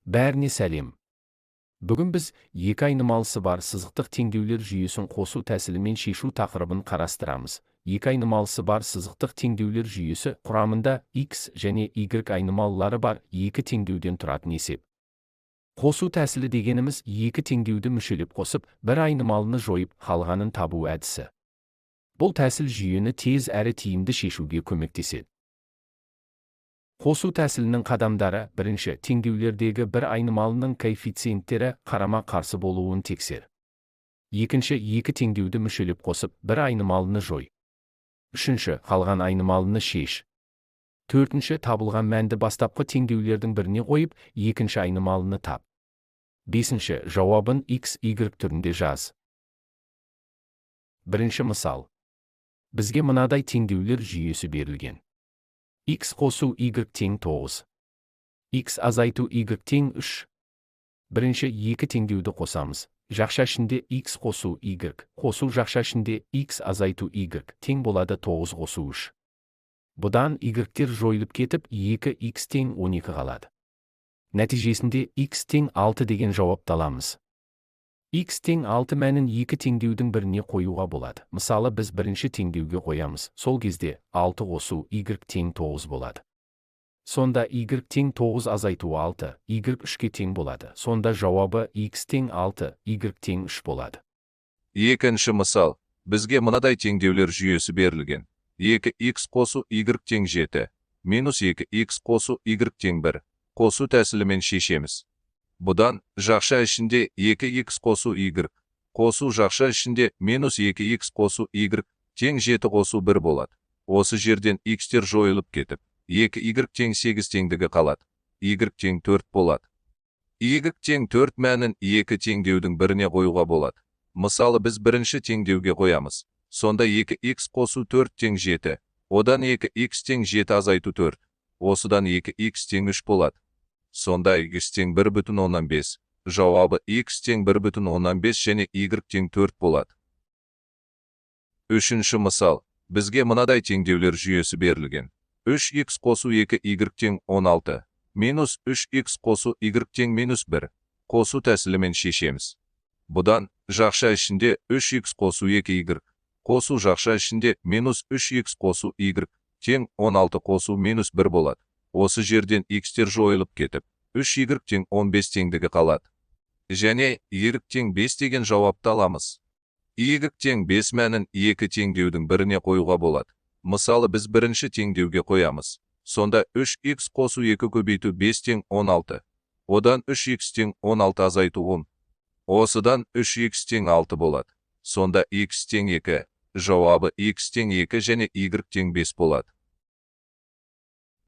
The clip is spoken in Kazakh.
Бәріне сәлем. Бүгін біз екі айнымалысы бар сызықтық теңдеулер жүйесін қосу тәсілімен шешу тақырыбын қарастырамыз. Екі айнымалысы бар сызықтық теңдеулер жүйесі құрамында x және y айнымалылары бар екі теңдеуден тұратын есеп. Қосу тәсілі дегеніміз екі теңдеуді мүшелеп қосып, бір айнымалыны жойып, қалғанын табу әдісі. Бұл тәсіл жүйені тез әрі тиімді шешуге көмектеседі. Қосу тәсілінің қадамдары: бірінші, теңдеулердегі бір айнымалының коэффициенттері қарама-қарсы болуын тексер. Екінші, екі теңдеуді мүшелеп қосып, бір айнымалыны жой. Үшінші, қалған айнымалыны шеш. Төртінші, табылған мәнді бастапқы теңдеулердің біріне қойып, екінші айнымалыны тап. Бесінші, жауабын x, y түрінде жаз. Бірінші мысал. Бізге мынадай теңдеулер жүйесі берілген. x қосу y тең 9. x азайту y тең 3. Бірінші екі теңдеуді қосамыз. Жақша ішінде x қосу y, қосу жақша ішінде x азайту y тең болады 9 қосу 3. Бұдан y-тер жойылып кетіп, 2x тең 12 қалады. Нәтижесінде x тең 6 деген жауапты аламыз. x тең 6 мәнін екі теңдеудің біріне қоюға болады. Мысалы, біз бірінші теңдеуге қоямыз. Сол кезде 6 қосу y тең 9 болады. Сонда y тең 9 азайту 6, y 3-ке тең болады. Сонда жауабы x тең 6, y тең 3 болады. Екінші мысал. Бізге мынадай теңдеулер жүйесі берілген. 2x қосу y тең 7, минус 2x қосу y тең 1. Қосу тәсілімен шешеміз. Бұдан жақша ішінде 2x қосу y, қосу жақша ішінде минус 2x қосу y тең 7 қосу 1 болады. Осы жерден x-тер жойылып кетіп, 2y тең 8 теңдігі қалады. y тең 4 болады. y тең 4 мәнін екі теңдеудің біріне қоюға болады. Мысалы, біз бірінші теңдеуге қоямыз. Сонда 2x қосу 4 тең 7, одан 2x тең 7 азайту 4, осыдан 2x тең 3 болады. Сонда x тең 1,15, жауабы x тең 1,15 және y тең 4 болады. Үшінші мысал. Бізге мынадай теңдеулер жүйесі берілген. 3x қосу 2y тең 16, минус 3x қосу y тең минус 1. Қосу тәсілімен шешеміз. Бұдан жақша ішінде 3x қосу 2y, қосу жақша ішінде минус 3x қосу y тең 16 қосу минус 1 болады. Осы жерден x-тер жойылып кетіп, 3y тең 15 теңдігі қалады. Және y тең 5 деген жауапты аламыз. y тең 5 мәнін екі теңдеудің біріне қоюға болады. Мысалы, біз бірінші теңдеуге қоямыз. Сонда 3x қосу 2 көбейту 5 тең 16, одан 3x тең 16 азайту 10. Осыдан 3x тең 6 болады. Сонда x тең 2, жауабы x тең 2 және y тең 5 болады.